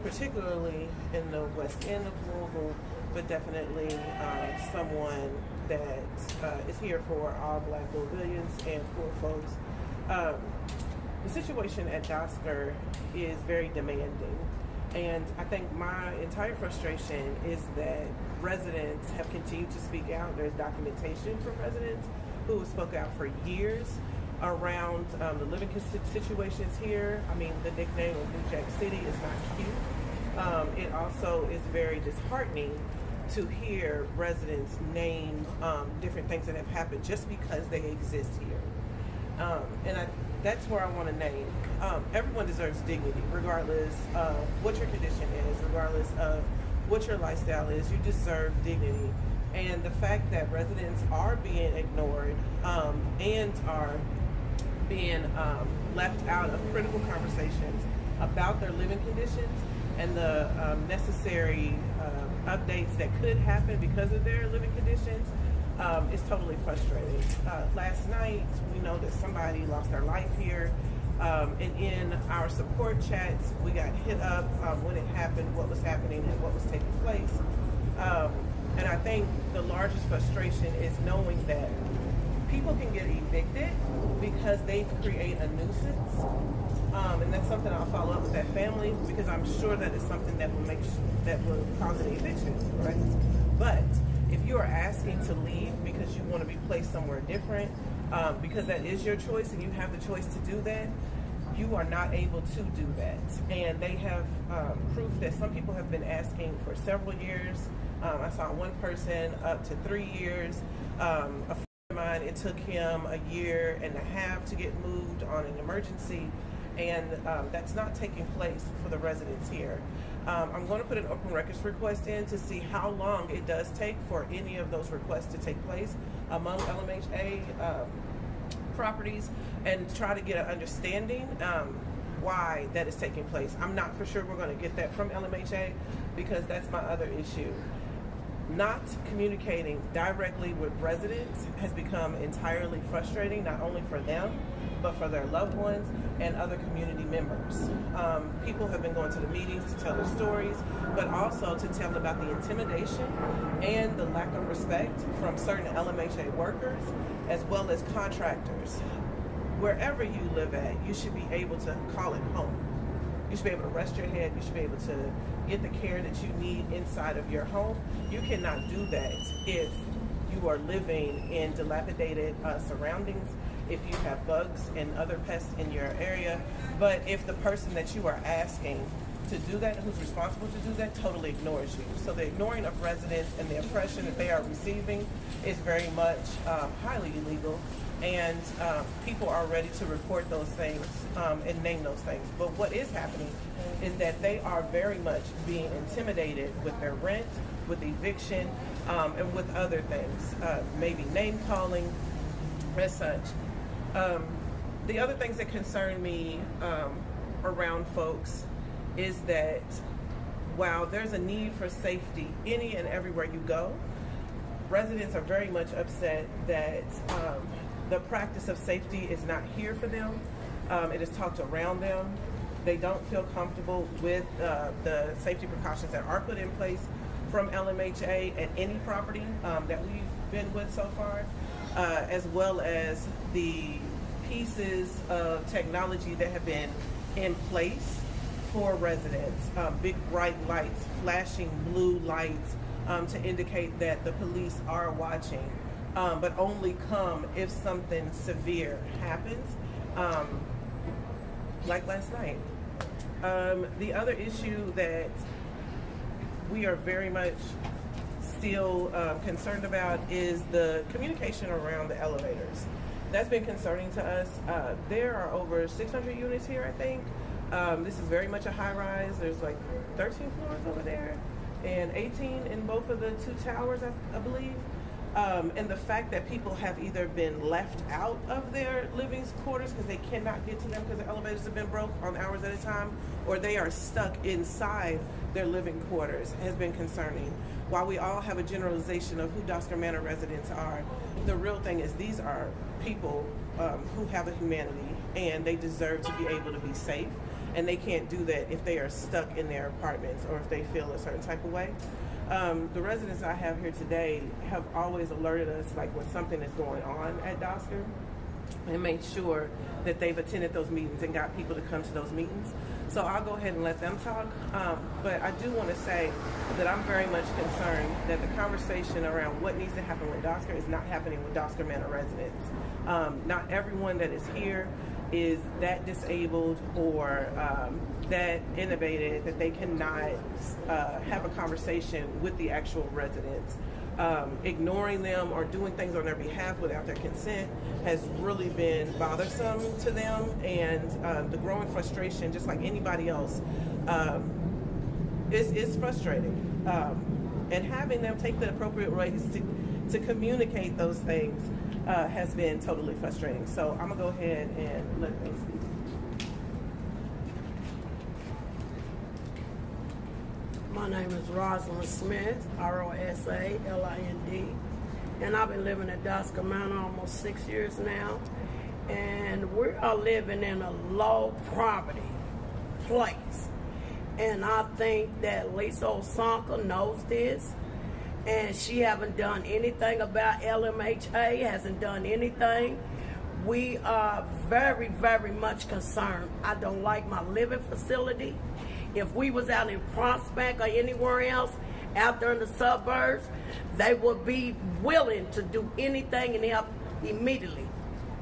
particularly in the west end of Louisville, but definitely someone that is here for all Black Louisvillians and poor folks. The situation at Dosker is very demanding, and I think my entire frustration is that residents have continued to speak out. There's documentation from residents who have spoke out for years around the living situations here. I mean, the nickname of New Jack City is not cute. It also is very disheartening to hear residents name different things that have happened just because they exist here. That's where I want to name. Everyone deserves dignity, regardless of what your condition is, regardless of what your lifestyle is. You deserve dignity. And the fact that residents are being ignored and are being left out of critical conversations about their living conditions and the necessary updates that could happen because of their living conditions is totally frustrating. Last night, we know that somebody lost their life here, and in our support chats, we got hit up when it happened, what was happening, and what was taking place. And I think the largest frustration is knowing that people can get evicted because they create a nuisance. And that's something I'll follow up with that family, because I'm sure that it's something that will cause an eviction, right? But if you are asking to leave because you want to be placed somewhere different, because that is your choice and you have the choice to do that, you are not able to do that. And they have proof that some people have been asking for several years. I saw one person up to 3 years. A friend of mine, it took him a year and a half to get moved on an emergency, and that's not taking place for the residents here. I'm going to put an open records request in to see how long it does take for any of those requests to take place among LMHA properties, and try to get an understanding why that is taking place. I'm not for sure we're going to get that from LMHA, because that's my other issue. Not communicating directly with residents has become entirely frustrating, not only for them, but for their loved ones and other community members. People have been going to the meetings to tell their stories, but also to tell about the intimidation and the lack of respect from certain LMHA workers as well as contractors. Wherever you live at, you should be able to call it home. You should be able to rest your head. You should be able to get the care that you need inside of your home. You cannot do that if you are living in dilapidated surroundings, if you have bugs and other pests in your area. But if the person that you are asking to do that, who's responsible to do that, totally ignores you. So the ignoring of residents and the oppression that they are receiving is very much highly illegal. And people are ready to report those things and name those things. But what is happening is that they are very much being intimidated with their rent, with eviction, and with other things, maybe name calling as such. The other things that concern me around folks is that while there's a need for safety any and everywhere you go, residents are very much upset that the practice of safety is not here for them. It is talked around them. They don't feel comfortable with the safety precautions that are put in place from LMHA at any property that we've been with so far, as well as the pieces of technology that have been in place for residents. Big bright lights, flashing blue lights to indicate that the police are watching. But only come if something severe happens, like last night. The other issue that we are very much still concerned about is the communication around the elevators. That's been concerning to us. There are over 600 units here, I think. This is very much a high-rise. There's like 13 floors over there and 18 in both of the two towers, I believe. And the fact that people have either been left out of their living quarters because they cannot get to them because the elevators have been broke on hours at a time, or they are stuck inside their living quarters has been concerning. While we all have a generalization of who Dosker Manor residents are, the real thing is these are people who have a humanity, and they deserve to be able to be safe and they can't do that if they are stuck in their apartments or if they feel a certain type of way. The residents I have here today have always alerted us like when something is going on at Dosker, and made sure that they've attended those meetings and got people to come to those meetings. So I'll go ahead and let them talk. But I do want to say that I'm very much concerned that the conversation around what needs to happen with Dosker is not happening with Dosker Manor residents. Not everyone that is here is that disabled or that innovative that they cannot have a conversation with the actual residents. Ignoring them or doing things on their behalf without their consent has really been bothersome to them, and the growing frustration, just like anybody else, is frustrating. And having them take the appropriate ways to communicate those things has been totally frustrating. So I'm gonna go ahead and let them speak. My name is Rosalind Smith, R-O-S-A-L-I-N-D, and I've been living at Dosker Manor almost 6 years now, and we are living in a low poverty place. And I think that Lisa Osonka knows this, and she haven't done anything about LMHA, hasn't done anything. We are very, very much concerned. I don't like my living facility. If we was out in Prospect or anywhere else, out there in the suburbs, they would be willing to do anything and help immediately.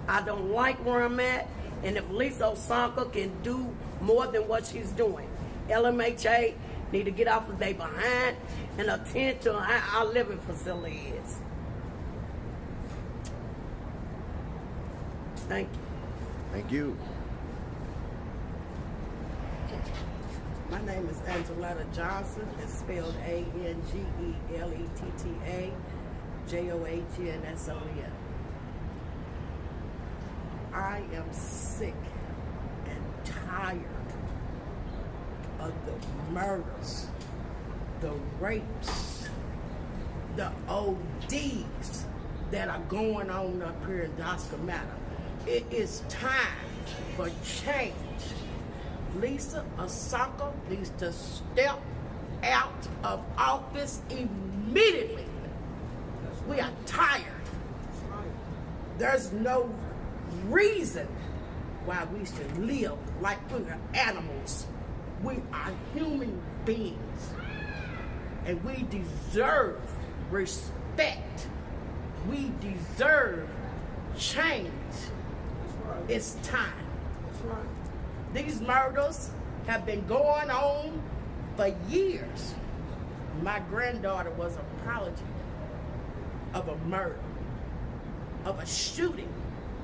I don't like where I'm at, and if Lisa Osonka can do more than what she's doing, LMHA need to get off of their behind and attend to how our living facility is. Thank you. Thank you. My name is Angeletta Johnson. It's spelled A-N-G-E-L-E-T-T-A J-O-H-N-S-O-N. I am sick and tired of the murders, the rapes, the ODs that are going on up here in Dosker Manor. It is time for change. Lisa Osonka needs to step out of office immediately. We are tired. There's no reason why we should live like we're animals. We are human beings, and we deserve respect. We deserve change. It's time. These murders have been going on for years. My granddaughter was a prodigy of a murder, of a shooting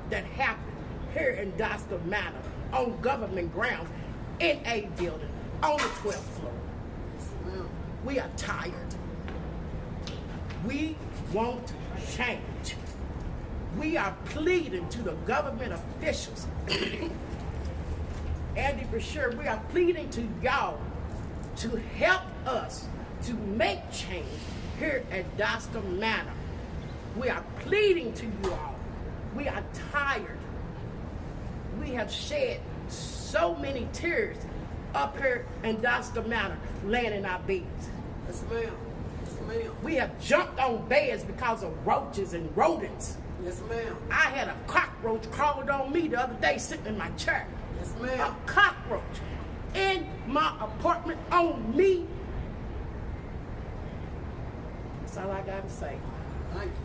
that happened here in Dosker Manor on government grounds in a building on the 12th floor. We are tired. We want change. We are pleading to the government officials Andy Brashear, we are pleading to y'all to help us to make change here at Dosker Manor. We are pleading to you all. We are tired. We have shed so many tears up here in Dosker Manor, laying in our beds. Yes, ma'am. Yes, ma'am. We have jumped on beds because of roaches and rodents. Yes, ma'am. I had a cockroach crawled on me the other day sitting in my chair. Yes, ma'am. A cockroach in my apartment on me. That's all I gotta say. Thank you.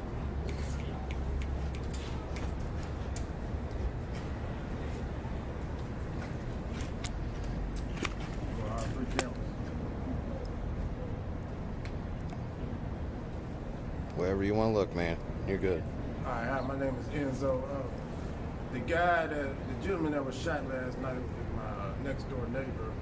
Wherever you want to look, man. You're good. Hi, my name is Enzo. The gentleman that was shot last night is my next door neighbor.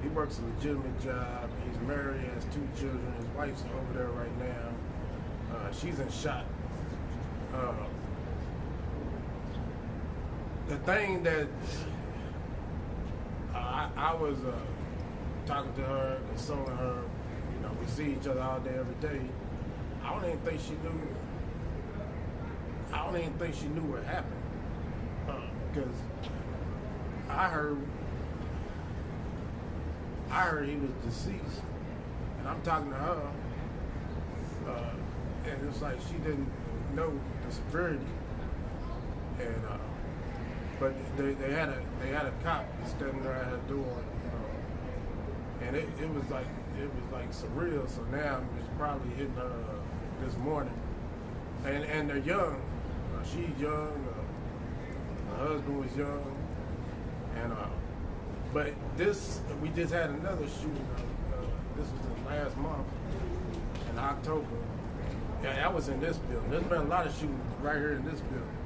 He works a legitimate job. He's married, has 2 children. His wife's over there right now. She's in shock. The thing that I was talking to her, consoling her. You know, we see each other all day, every day. I don't even think she knew what happened. Because I heard I heard he was deceased, and I'm talking to her, and it's like she didn't know the severity, and but they had a cop standing there at her door, and it was like surreal. So now it's probably hitting her this morning, and they're young. She's young. Her husband was young, and but we just had another shooting. This was in last month in October. Yeah, that was in this building. There's been a lot of shootings right here in this building.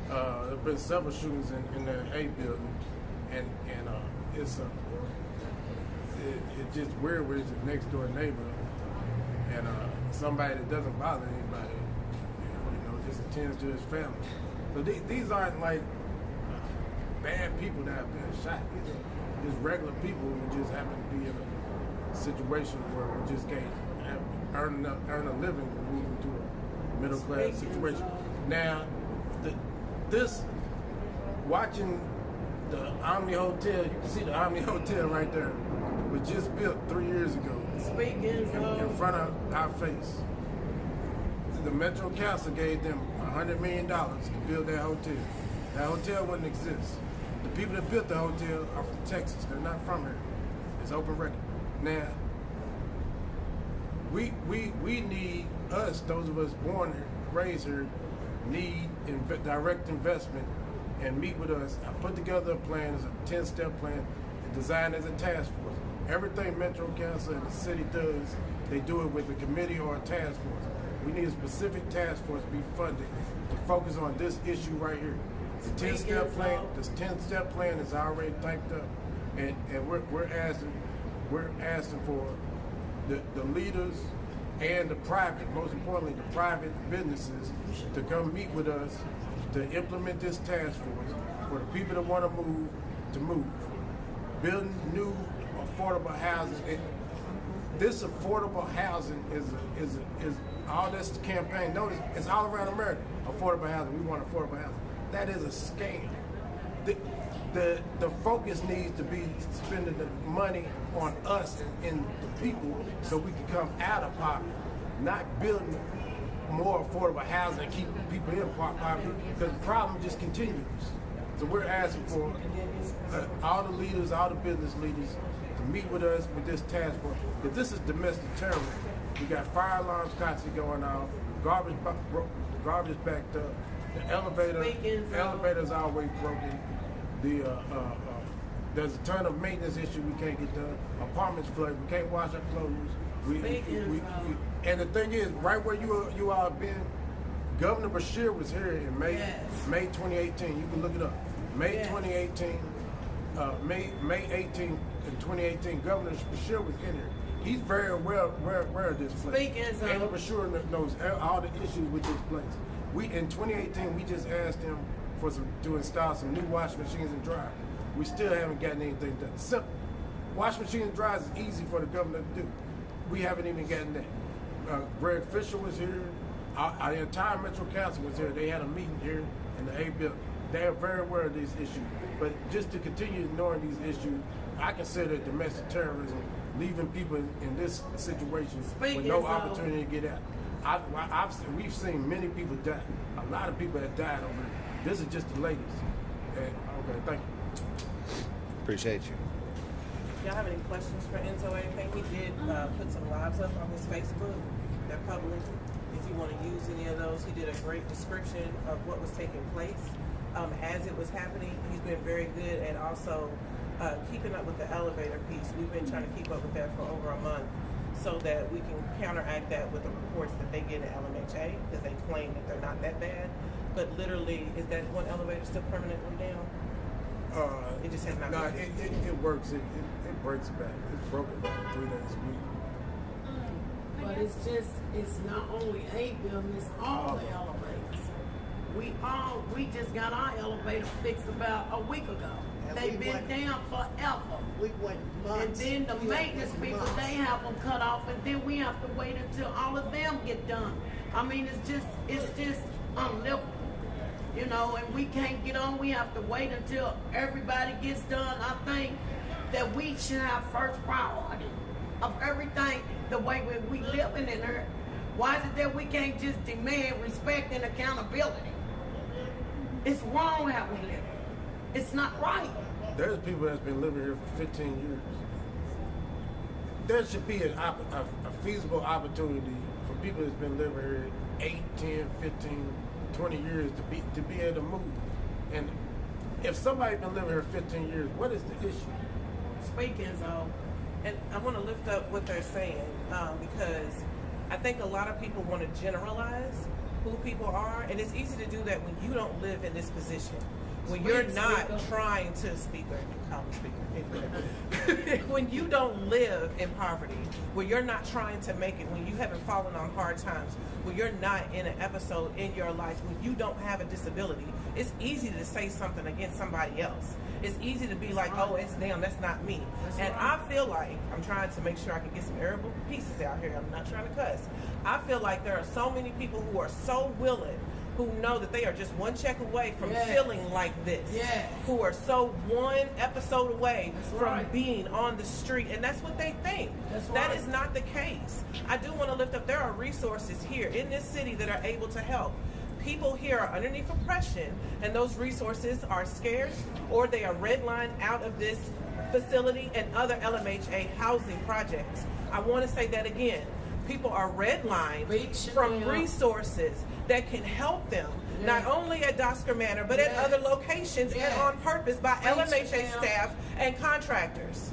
There's been several shootings in the A building, and it's just weird with his next door neighbor and somebody that doesn't bother anybody, just attends to his family. So these aren't like bad people that have been shot. These are just regular people who just happen to be in a situation where we just can't earn a living and move into a middle class situation. Now, watching the Omni Hotel, you can see the Omni Hotel right there, was just built 3 years ago. In front of our face. The Metro Council gave them $100 million to build that hotel. That hotel wouldn't exist. The people that built the hotel are from Texas. They're not from here. It's open record. Now, we need us, those of us born here, raised here, need direct investment and meet with us. I put together a plan, it's a 10-step plan, designed as a task force. Everything Metro Council and the city does, they do it with a committee or a task force. We need a specific task force to be funded to focus on this issue right here. The 10-step plan, this 10-step plan is already typed up, and we're asking for the leaders and the private, most importantly, the private businesses to come meet with us to implement this task force for the people that want to move. Building new affordable housing. This affordable housing is all this campaign. Notice it's all around America. Affordable housing. We want affordable housing. That is a scam. The focus needs to be spending the money on us and the people so we can come out of poverty, not building more affordable housing and keep people in poverty, because the problem just continues. So we're asking for all the leaders, all the business leaders to meet with us with this task force, because this is domestic terrorism. We got fire alarms constantly going on, garbage backed up, the elevator's always broken. There's a ton of maintenance issues we can't get done. Apartments flood, we can't wash our clothes. And the thing is, right where you all have been, Governor Beshear was here in May 2018. You can look it up. May 2018, May 18 in 2018, Governor Beshear was in here. He's very well aware of this place. Governor Beshear knows all the issues with this place. In 2018, we just asked him to install some new washing machines and dryers. We still haven't gotten anything done. Simple. Washing machines and dryers is easy for the governor to do. We haven't even gotten that. Greg Fisher was here. Our entire Metro Council was here. They had a meeting here in the A building. They are very aware of these issues. But just to continue ignoring these issues, I consider it domestic terrorism, leaving people in this situation with no opportunity to get out. We've seen many people die. A lot of people have died over here. This is just the latest. Okay, thank you. Appreciate you. Y'all have any questions for Enzo or anything? He did put some lives up on his Facebook. They're public. If you want to use any of those, he did a great description of what was taking place as it was happening. He's been very good at also keeping up with the elevator piece. We've been trying to keep up with that for over a month so that we can counteract that with the reports that they get at LMHA, because they claim that they're not that bad. But literally, is that one elevator still permanently down? It just has not. No, it works. It breaks back. It's broken back 3 days a week. But it's not only a building, it's all the elevators. We just got our elevator fixed about a week ago. They've been down forever. We went months. And then the maintenance people, they have them cut off, and then we have to wait until all of them get done. I mean, it's just unlivable. And we can't get on. We have to wait until everybody gets done. I think that we should have first priority of everything the way we living in here. Why is it that we can't just demand respect and accountability? It's wrong how we live. It's not right. There's people that's been living here for 15 years. There should be a feasible opportunity for people that's been living here 8, 10, 15, 20 years to be able to move. And if somebody's been living here 15 years, what is the issue? Speaking so, and I want to lift up what they're saying because I think a lot of people want to generalize who people are, and it's easy to do that when you don't live in this position. When you're not trying to when you don't live in poverty, when you're not trying to make it, when you haven't fallen on hard times, when you're not in an episode in your life, when you don't have a disability, it's easy to say something against somebody else. It's easy to be like, oh, it's them, that's not me. And I feel like, I'm trying to make sure I can get some arable pieces out here. I'm not trying to cuss. I feel like there are so many people who are so willing, who know that they are just one check away from feeling like this, who are so one episode away from being on the street, and that's what they think. That is not the case. I do want to lift up, there are resources here in this city that are able to help. People here are underneath oppression, and those resources are scarce, or they are redlined out of this facility and other LMHA housing projects. I want to say that again. People are redlined from resources that can help them, not only at Dosker Manor, but at other locations and on purpose by LMHA staff and contractors.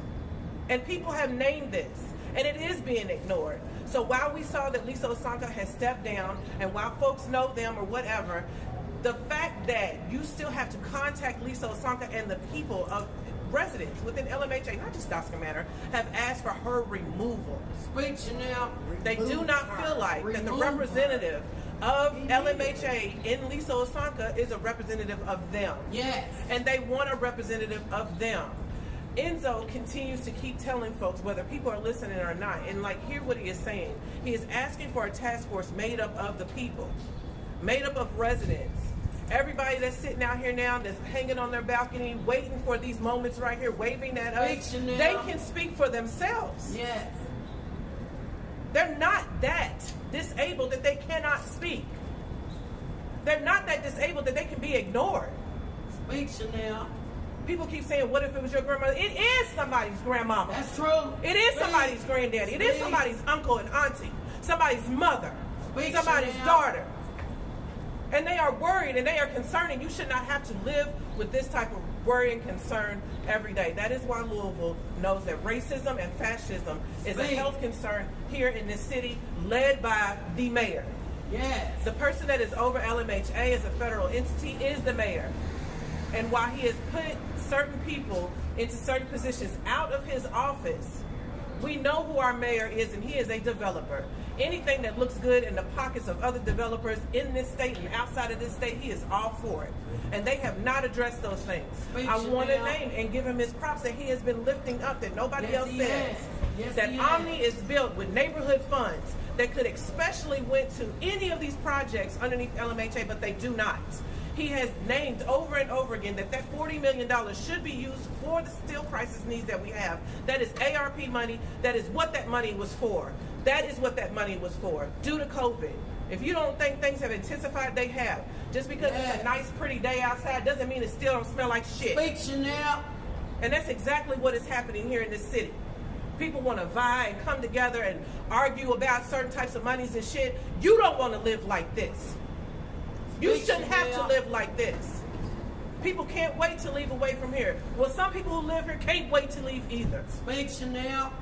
And people have named this, and it is being ignored. So while we saw that Lisa Osanka has stepped down, and while folks know them or whatever, the fact that you still have to contact Lisa Osanka and the people of residents within LMHA, not just Dosker Manor, have asked for her removal. They do not feel like that the representative of LMHA in Lisa Osanka is a representative of them. Yes. And they want a representative of them. Enzo continues to keep telling folks, whether people are listening or not, and like, hear what he is saying. He is asking for a task force made up of the people, made up of residents. Everybody that's sitting out here now, that's hanging on their balcony, waiting for these moments right here, waving at us, they can speak for themselves. Yes. They're not that disabled that they cannot speak. They're not that disabled that they can be ignored. Speak, Chanel. People keep saying, what if it was your grandmother? It is somebody's grandmama. That's true. It is somebody's granddaddy. It is somebody's uncle and auntie. Somebody's mother. Somebody's daughter. And they are worried and they are concerned, and you should not have to live with this type of worry and concern every day. That is why Louisville knows that racism and fascism is a health concern here in this city, led by the mayor. Yes. The person that is over LMHA as a federal entity is the mayor. And while he has put certain people into certain positions out of his office, we know who our mayor is, and he is a developer. Anything that looks good in the pockets of other developers in this state and outside of this state, he is all for it. And they have not addressed those things. I want to name and give him his props that he has been lifting up that nobody else says. That Omni is built with neighborhood funds that could especially went to any of these projects underneath LMHA, but they do not. He has named over and over again that that $40 million should be used for the steel crisis needs that we have. That is ARP money. That is what that money was for. That is what that money was for, due to COVID. If you don't think things have intensified, they have. Just because it's a nice, pretty day outside doesn't mean it still don't smell like shit. Speak, Chanel. And that's exactly what is happening here in this city. People want to vie and come together and argue about certain types of monies and shit. You don't want to live like this. You shouldn't have to live like this. People can't wait to leave away from here. Well, some people who live here can't wait to leave either. Speak, Chanel.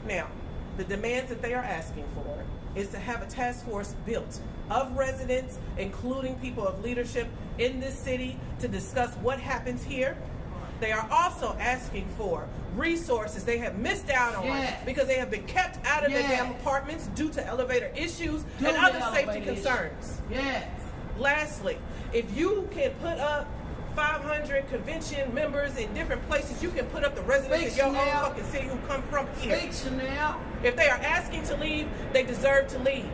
Now, the demands that they are asking for is to have a task force built of residents, including people of leadership in this city, to discuss what happens here. They are also asking for resources they have missed out on because they have been kept out of their damn apartments due to elevator issues and other safety concerns. Lastly, if you can put up 500 convention members in different places, you can put up the residents in your own fucking city who come from here. If they are asking to leave, they deserve to leave.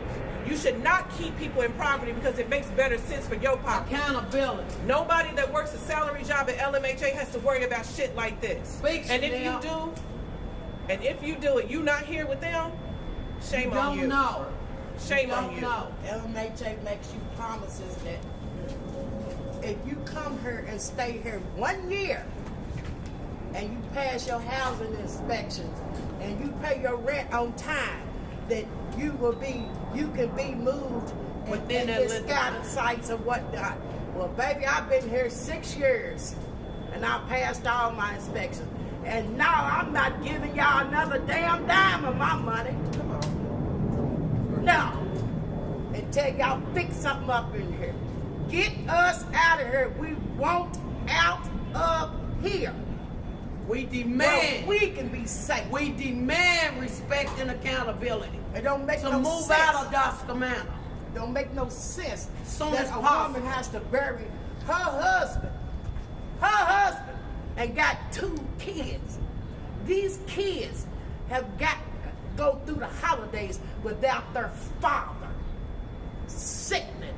You should not keep people in poverty because it makes better sense for your pocket. Accountability. Nobody that works a salary job at LMHA has to worry about shit like this. Speak, and if Chanel. you do it, you not here with them, shame on you. Don't know. Shame on you. Know. LMHA makes you promises that if you come here and stay here 1 year and you pass your housing inspections and you pay your rent on time, that you can be moved Within and that get scouted sites and whatnot. Well, baby, I've been here 6 years and I passed all my inspections. And now I'm not giving y'all another damn dime of my money. Come on. No. Until y'all fix something up in here. Get us out of here. We want out of here. We demand. Where we can be safe. We demand respect and accountability. It don't make To no move sense. out of Dosker Manor. Don't make no sense Soon that as a possible. woman has to bury her husband, and got 2 kids. These kids have got to go through the holidays without their father. Sickening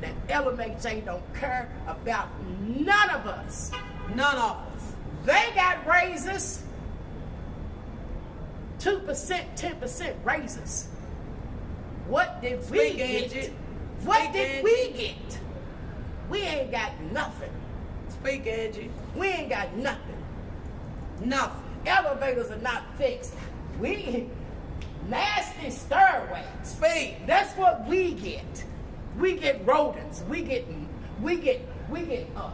that LMHA don't care about none of us. None of us. They got raises, 2%, 10% raises. What did we Speak, get? Angie. What Speak, did Angie. we get? We ain't got nothing. Speak, Angie. We ain't got nothing. Nothing. Elevators are not fixed. We nasty stairways. Speak. That's what we get. We get rodents. We get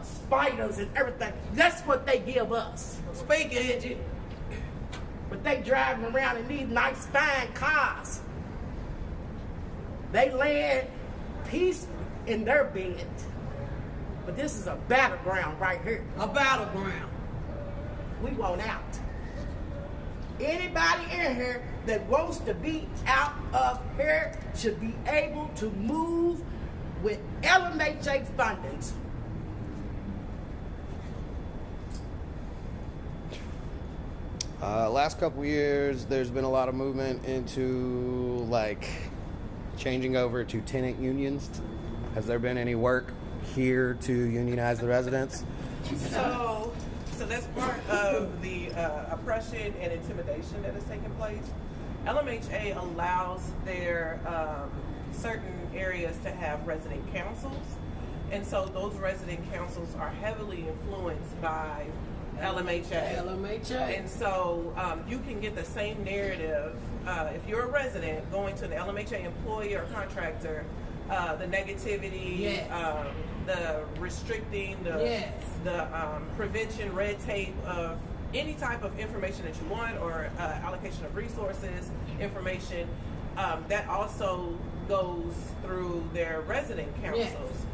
spiders and everything. That's what they give us. Speak, Angie. But they driving around in these nice fine cars. They laying peaceful in their bed. But this is a battleground right here. A battleground. We want out. Anybody in here that wants to be out of here should be able to move with LMHA fundings. Last couple years, there's been a lot of movement into like changing over to tenant unions. Has there been any work here to unionize the residents? So that's part of the oppression and intimidation that is taking place. LMHA allows their certain areas to have resident councils, and so those resident councils are heavily influenced by LMHA. LMHA. And so you can get the same narrative if you're a resident going to the LMHA employee or contractor, the negativity, Yes. the restricting, Yes. the prevention, red tape of any type of information that you want, or allocation of resources, information, that also goes through their resident councils.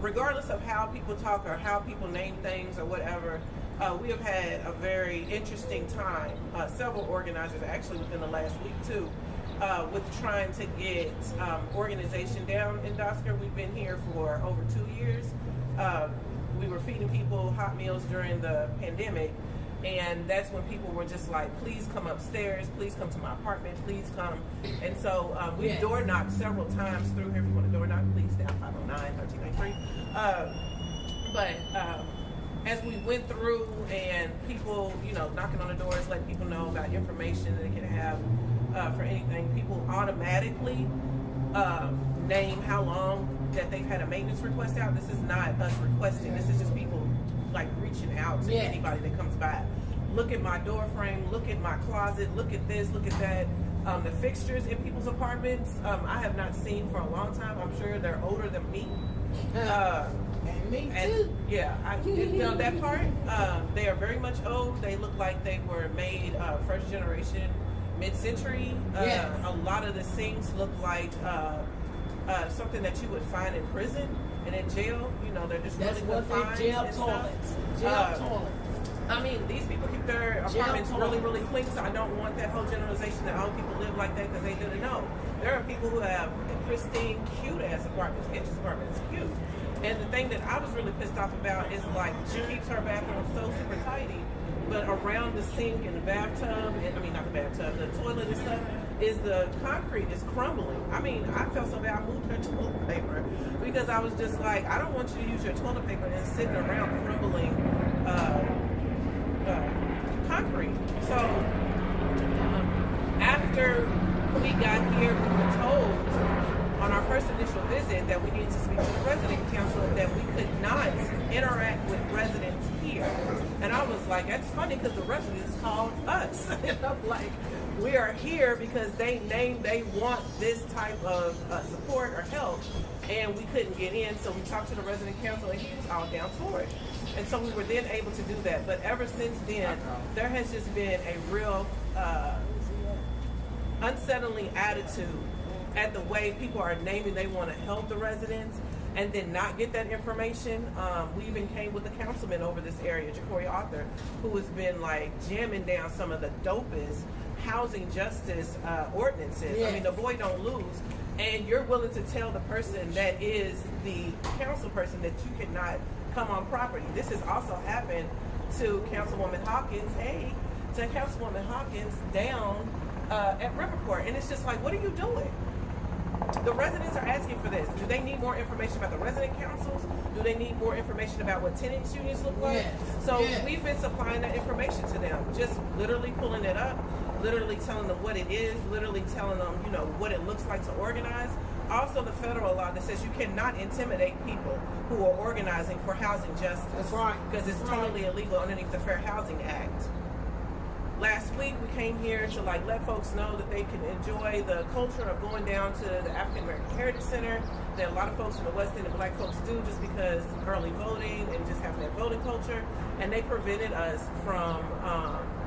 Regardless of how people talk or how people name things or whatever, we have had a very interesting time, several organizers actually within the last week too, with trying to get organization down in Dosker. We've been here for over 2 years. We were feeding people hot meals during the pandemic, and that's when people were just like, please come upstairs, please come to my apartment, please come. And so we Yes. door knocked several times through here. If you want to door knock, please down 509-1393. But as we went through, and people, knocking on the doors, letting people know about information that they can have for anything, people automatically name how long that they've had a maintenance request out. This is not us requesting. This is just people like reaching out to anybody that comes by. Look at my door frame, look at my closet, look at this, look at that. The fixtures in people's apartments, I have not seen for a long time. I'm sure they're older than me. And me too. Yeah, I didn't know that part. They are very much old. They look like they were made first generation, mid-century. Yes. A lot of the sinks look like something that you would find in prison and in jail. They're just That's really what confined they jail and stuff. toilets. Jail toilets. I mean, these people keep their apartments Jail really, toilets. really clean, so I don't want that whole generalization that all people live like that because they didn't know. There are people who have pristine, cute-ass apartments. Angie's apartment is cute. And the thing that I was really pissed off about is, like, she keeps her bathroom so super tidy, but around the sink and the bathtub, and I mean, not the bathtub, the toilet and stuff, is the concrete is crumbling. I mean, I felt so bad I moved her toilet paper because I was just like, I don't want you to use your toilet paper and sitting around crumbling concrete. So after we got here, we were told on our first initial visit that we needed to speak to the resident council, that we could not interact with residents here. And I was like, that's funny because the residents called us. And I'm like, we are here because they want this type of support or help, and we couldn't get in. So we talked to the resident council and he was all down for it. And so we were then able to do that. But ever since then, there has just been a real unsettling attitude at the way people are naming they want to help the residents and then not get that information. We even came with a councilman over this area, Jacory Arthur, who has been like jamming down some of the dopest housing justice ordinances. Yes. I mean, the boy don't lose. And you're willing to tell the person that is the council person that you cannot come on property. This has also happened to Councilwoman Hawkins, to Councilwoman Hawkins down at Riverport. And it's just like, what are you doing? The residents are asking for this. Do they need more information about the resident councils? Do they need more information about what tenants unions look like? Yes. So Yes. we've been supplying that information to them, just literally pulling it up, literally telling them what it is, literally telling them, you know, what it looks like to organize. Also the federal law that says you cannot intimidate people who are organizing for housing justice. That's right. Because it's totally illegal underneath the Fair Housing Act. Last week we came here to like let folks know that they can enjoy the culture of going down to the African American Heritage Center that a lot of folks from the West End and black folks do just because early voting and just having that voting culture. And they prevented us from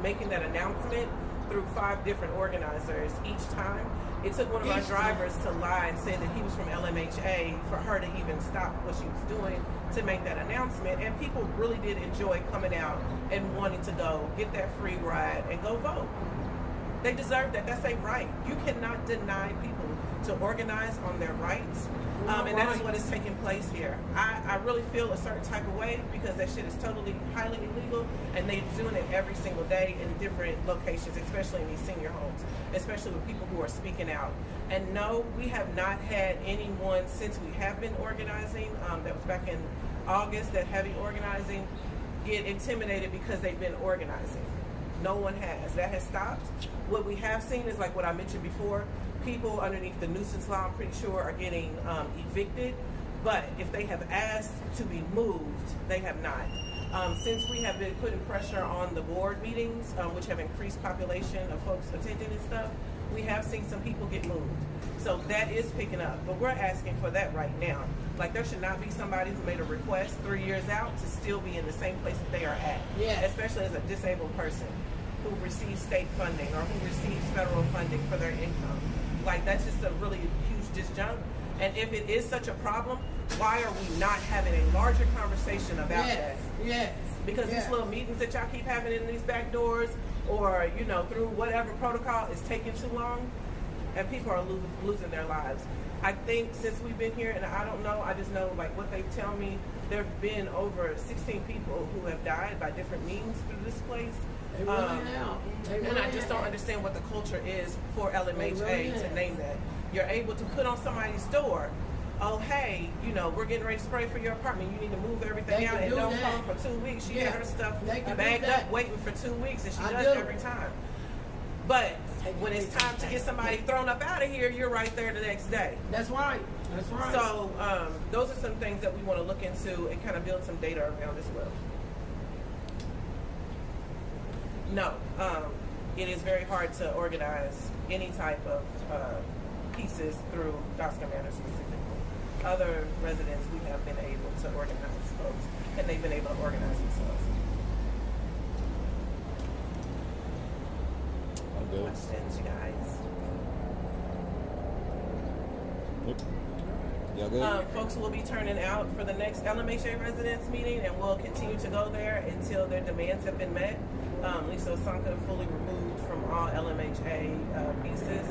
making that announcement through 5 different organizers each time. It took one of our drivers to lie and say that he was from LMHA for her to even stop what she was doing to make that announcement. And people really did enjoy coming out and wanting to go get that free ride and go vote. They deserve that. That's a right. You cannot deny people to organize on their rights. And that is what is taking place here. I really feel a certain type of way because that shit is totally highly illegal, and they're doing it every single day in different locations, especially in these senior homes, especially with people who are speaking out. And no, we have not had anyone since we have been organizing, that was back in August, that heavy organizing, get intimidated because they've been organizing. No one has. That has stopped. What we have seen is like what I mentioned before, people underneath the nuisance law, I'm pretty sure, are getting evicted. But if they have asked to be moved, they have not. Since we have been putting pressure on the board meetings, which have increased population of folks attending and stuff, we have seen some people get moved. So that is picking up. But we're asking for that right now. Like, there should not be somebody who made a request 3 years out to still be in the same place that they are at. Yes. Especially as a disabled person who receives state funding or who receives federal funding for their income. Like, that's just a really huge disjunct. And if it is such a problem, why are we not having a larger conversation about that? Yes. Because these little meetings that y'all keep having in these back doors or, you know, through whatever protocol is taking too long, and people are losing their lives. I think since we've been here, and I don't know, I just know like what they tell me, there have been over 16 people who have died by different means through this place. They really have. And I just don't understand what the culture is for LMHA to name that. You're able to put on somebody's door, oh, hey, you know, we're getting ready to spray for your apartment. You need to move everything out and don't come for 2 weeks. She had her stuff bagged up waiting for 2 weeks, and she does every time. But when it's time to get somebody thrown up out of here, you're right there the next day. That's right. That's right. So those are some things that we want to look into and kind of build some data around as well. No, it is very hard to organize any type of pieces through Dosker Manor specifically. Other residents, we have been able to organize folks, and they've been able to organize themselves. Good. Questions, you guys? Yep. Y'all good? Folks will be turning out for the next LMHA residents meeting, and we'll continue to go there until their demands have been met. Lisa Osanka fully removed from all LMHA pieces.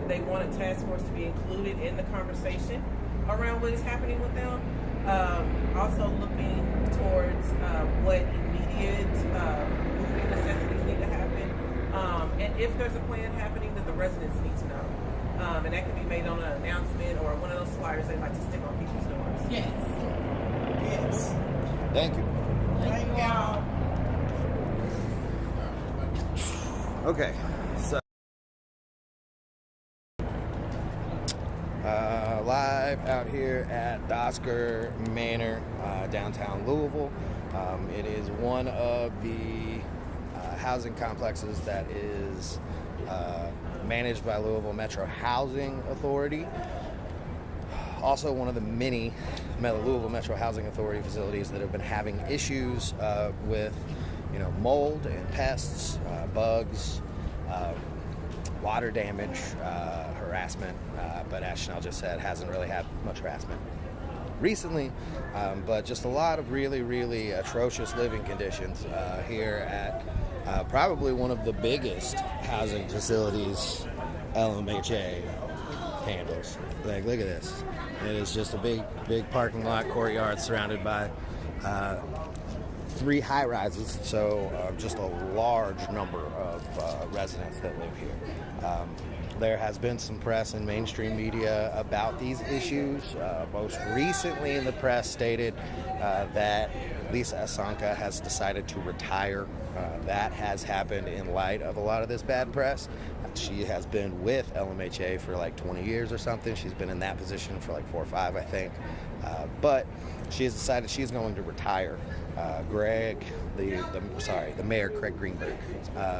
They want a task force to be included in the conversation around what is happening with them. Also looking towards what immediate moving necessities need to happen. and if there's a plan happening that the residents need to know. And that can be made on an announcement or one of those flyers they like to stick on people's doors. Yes. Yes. Thank you. Thank y'all. Okay, so live out here at Dosker Manor, downtown Louisville. It is one of the housing complexes that is managed by Louisville Metro Housing Authority. Also one of the many Louisville Metro Housing Authority facilities that have been having issues with mold and pests, bugs, water damage, harassment, but as Chanel just said, hasn't really had much harassment recently, but just a lot of really, really atrocious living conditions here at probably one of the biggest housing facilities LMHA handles. Like, look at this. It is just a big parking lot, courtyard surrounded by 3 high-rises, so just a large number of residents that live here. There has been some press in mainstream media about these issues. Most recently, the press stated that Lisa Asanka has decided to retire. That has happened in light of a lot of this bad press. She has been with LMHA for like 20 years or something. She's been in that position for like 4 or 5, I think. But she has decided she's going to retire. The mayor, Craig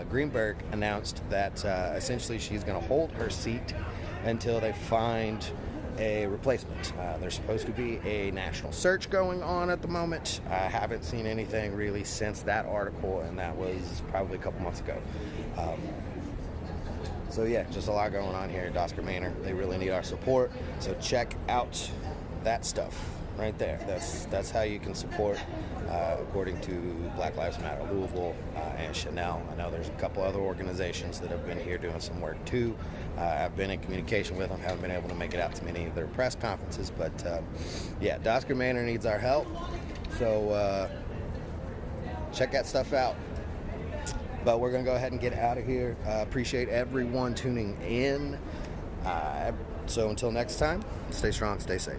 Greenberg, announced that essentially she's going to hold her seat until they find a replacement. There's supposed to be a national search going on at the moment. I haven't seen anything really since that article, and that was probably a couple months ago. So yeah, just a lot going on here at Dosker Manor. They really need our support, so check out that stuff right there. That's how you can support, according to Black Lives Matter Louisville and Chanel. I know there's a couple other organizations that have been here doing some work too. I've been in communication with them, haven't been able to make it out to many of their press conferences, but yeah, Dosker Manor needs our help, so check that stuff out. But we're going to go ahead and get out of here. Appreciate everyone tuning in. So until next time, stay strong, stay safe.